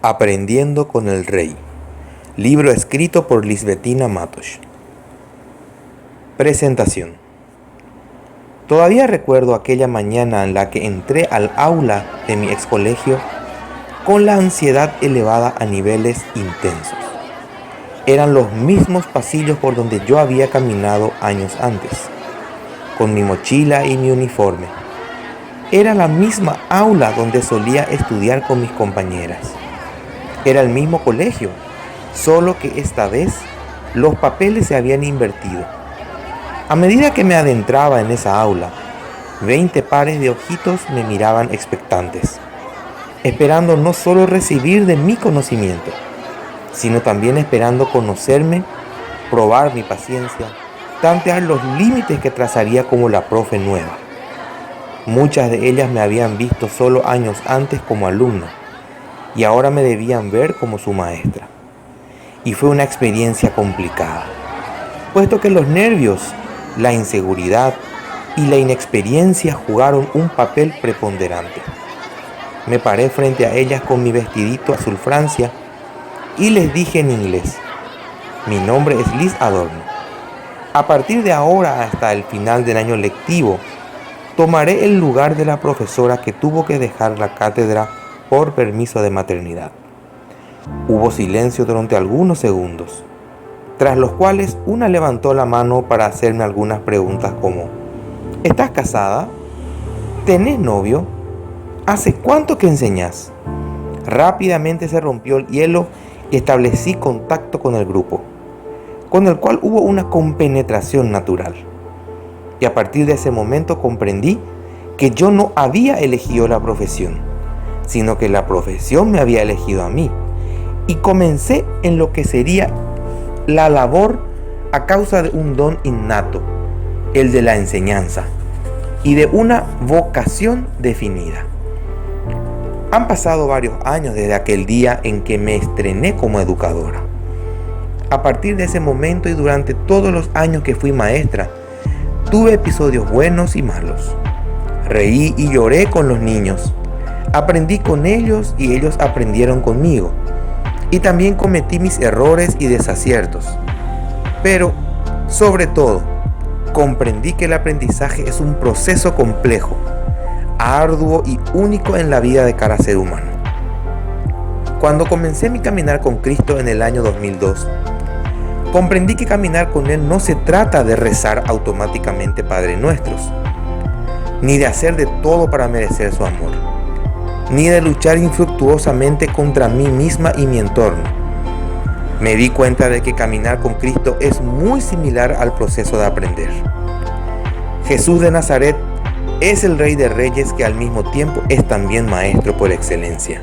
Aprendiendo con el Rey, libro escrito por Lisbetina Matos. Presentación. Todavía recuerdo aquella mañana en la que entré al aula de mi ex colegio con la ansiedad elevada a niveles intensos. Eran los mismos pasillos por donde yo había caminado años antes, con mi mochila y mi uniforme. Era la misma aula donde solía estudiar con mis compañeras. Era el mismo colegio, solo que esta vez los papeles se habían invertido. A medida que me adentraba en esa aula, 20 pares de ojitos me miraban expectantes, esperando no solo recibir de mi conocimiento, sino también esperando conocerme, probar mi paciencia, tantear los límites que trazaría como la profe nueva. Muchas de ellas me habían visto solo años antes como alumno, y ahora me debían ver como su maestra. Y fue una experiencia complicada, puesto que los nervios, la inseguridad y la inexperiencia jugaron un papel preponderante. Me paré frente a ellas con mi vestidito azul Francia y les dije en inglés: mi nombre es Liz Adorno. A partir de ahora hasta el final del año lectivo, tomaré el lugar de la profesora que tuvo que dejar la cátedra por permiso de maternidad. Hubo silencio durante algunos segundos, tras los cuales una levantó la mano para hacerme algunas preguntas como: ¿estás casada? ¿Tenés novio? ¿Hace cuánto que enseñás? Rápidamente se rompió el hielo y establecí contacto con el grupo, con el cual hubo una compenetración natural. Y a partir de ese momento comprendí que yo no había elegido la profesión, sino que la profesión me había elegido a mí, y comencé en lo que sería la labor a causa de un don innato, el de la enseñanza, y de una vocación definida. Han pasado varios años desde aquel día en que me estrené como educadora. A partir de ese momento y durante todos los años que fui maestra, tuve episodios buenos y malos. Reí y lloré con los niños. Aprendí con ellos y ellos aprendieron conmigo. Y también cometí mis errores y desaciertos. Pero, sobre todo, comprendí que el aprendizaje es un proceso complejo, arduo y único en la vida de cada ser humano. Cuando comencé mi caminar con Cristo en el año 2002, comprendí que caminar con Él no se trata de rezar automáticamente Padre Nuestros, ni de hacer de todo para merecer su amor, ni de luchar infructuosamente contra mí misma y mi entorno. Me di cuenta de que caminar con Cristo es muy similar al proceso de aprender. Jesús de Nazaret es el Rey de Reyes que al mismo tiempo es también Maestro por excelencia.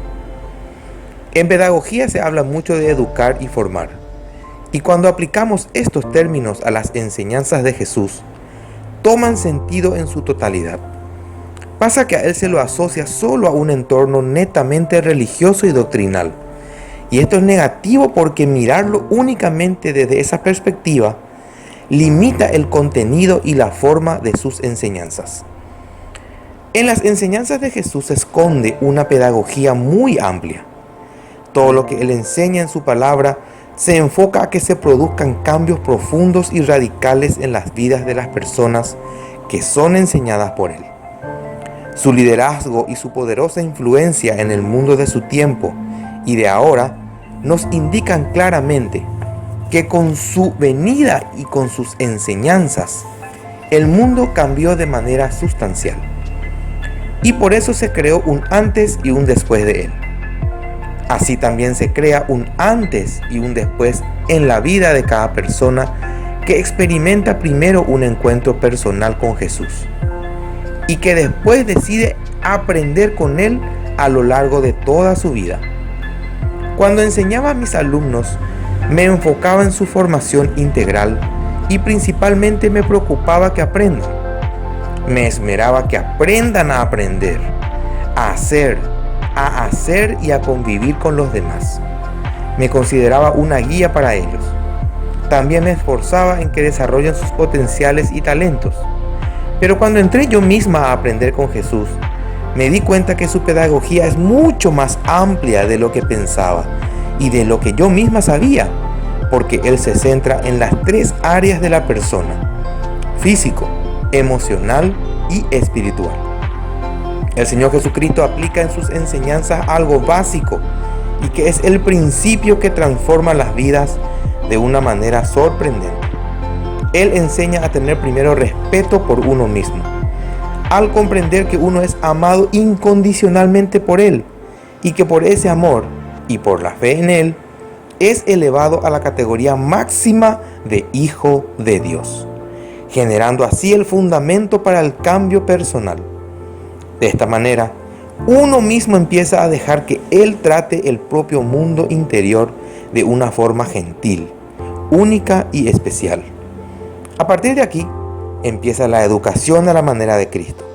En pedagogía se habla mucho de educar y formar, y cuando aplicamos estos términos a las enseñanzas de Jesús, toman sentido en su totalidad. Pasa que a Él se lo asocia solo a un entorno netamente religioso y doctrinal. Y esto es negativo porque mirarlo únicamente desde esa perspectiva limita el contenido y la forma de sus enseñanzas. En las enseñanzas de Jesús se esconde una pedagogía muy amplia. Todo lo que Él enseña en su palabra se enfoca a que se produzcan cambios profundos y radicales en las vidas de las personas que son enseñadas por Él. Su liderazgo y su poderosa influencia en el mundo de su tiempo y de ahora nos indican claramente que con su venida y con sus enseñanzas, el mundo cambió de manera sustancial. Y por eso se creó un antes y un después de Él. Así también se crea un antes y un después en la vida de cada persona que experimenta primero un encuentro personal con Jesús y que después decide aprender con Él a lo largo de toda su vida. Cuando enseñaba a mis alumnos, me enfocaba en su formación integral y principalmente me preocupaba que aprendan. Me esmeraba que aprendan a aprender, a hacer y a convivir con los demás. Me consideraba una guía para ellos. También me esforzaba en que desarrollen sus potenciales y talentos. Pero cuando entré yo misma a aprender con Jesús, me di cuenta que su pedagogía es mucho más amplia de lo que pensaba y de lo que yo misma sabía, porque él se centra en las 3 áreas de la persona: físico, emocional y espiritual. El Señor Jesucristo aplica en sus enseñanzas algo básico y que es el principio que transforma las vidas de una manera sorprendente. Él enseña a tener primero respeto por uno mismo, al comprender que uno es amado incondicionalmente por Él y que por ese amor y por la fe en Él es elevado a la categoría máxima de hijo de Dios, generando así el fundamento para el cambio personal. De esta manera, uno mismo empieza a dejar que Él trate el propio mundo interior de una forma gentil, única y especial. A partir de aquí, empieza la educación a la manera de Cristo.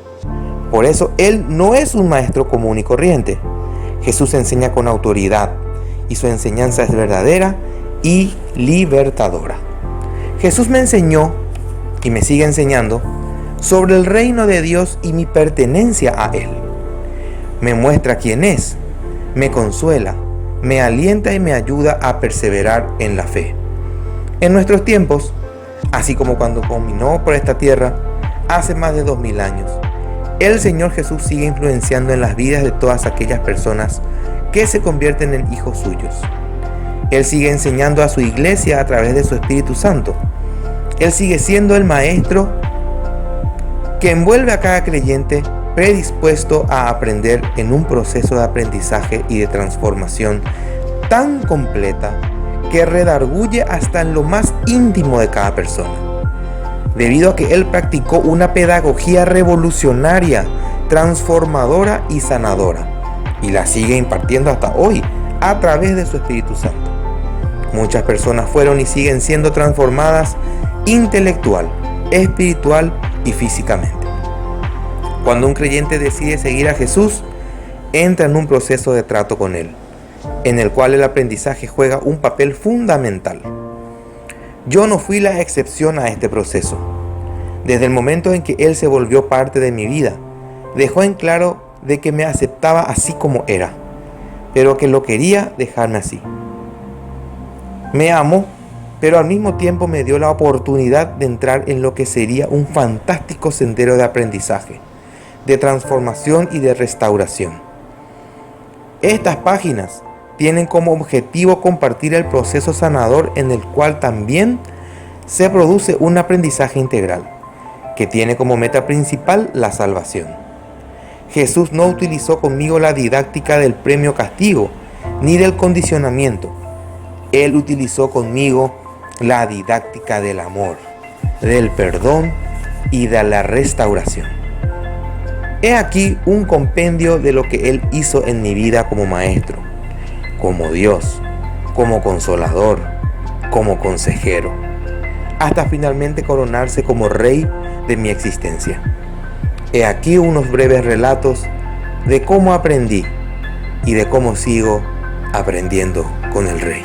Por eso, Él no es un maestro común y corriente. Jesús enseña con autoridad y su enseñanza es verdadera y libertadora. Jesús me enseñó y me sigue enseñando sobre el reino de Dios y mi pertenencia a Él. Me muestra quién es, me consuela, me alienta y me ayuda a perseverar en la fe. En nuestros tiempos, así como cuando caminó por esta tierra hace más de 2000 años, el Señor Jesús sigue influenciando en las vidas de todas aquellas personas que se convierten en hijos suyos. Él sigue enseñando a su iglesia a través de su Espíritu Santo. Él sigue siendo el maestro que envuelve a cada creyente predispuesto a aprender en un proceso de aprendizaje y de transformación tan completa que redarguye hasta en lo más íntimo de cada persona, debido a que Él practicó una pedagogía revolucionaria, transformadora y sanadora, y la sigue impartiendo hasta hoy a través de su Espíritu Santo. Muchas personas fueron y siguen siendo transformadas intelectual, espiritual y físicamente. Cuando un creyente decide seguir a Jesús, entra en un proceso de trato con Él, en el cual el aprendizaje juega un papel fundamental. Yo no fui la excepción a este proceso. Desde el momento en que Él se volvió parte de mi vida, dejó en claro de que me aceptaba así como era, pero que lo quería dejarme así. Me amó, pero al mismo tiempo me dio la oportunidad de entrar en lo que sería un fantástico sendero de aprendizaje, de transformación y de restauración. Estas páginas tienen como objetivo compartir el proceso sanador en el cual también se produce un aprendizaje integral, que tiene como meta principal la salvación. Jesús no utilizó conmigo la didáctica del premio castigo, ni del condicionamiento. Él utilizó conmigo la didáctica del amor, del perdón y de la restauración. He aquí un compendio de lo que Él hizo en mi vida como maestro, como Dios, como consolador, como consejero, hasta finalmente coronarse como Rey de mi existencia. He aquí unos breves relatos de cómo aprendí y de cómo sigo aprendiendo con el Rey.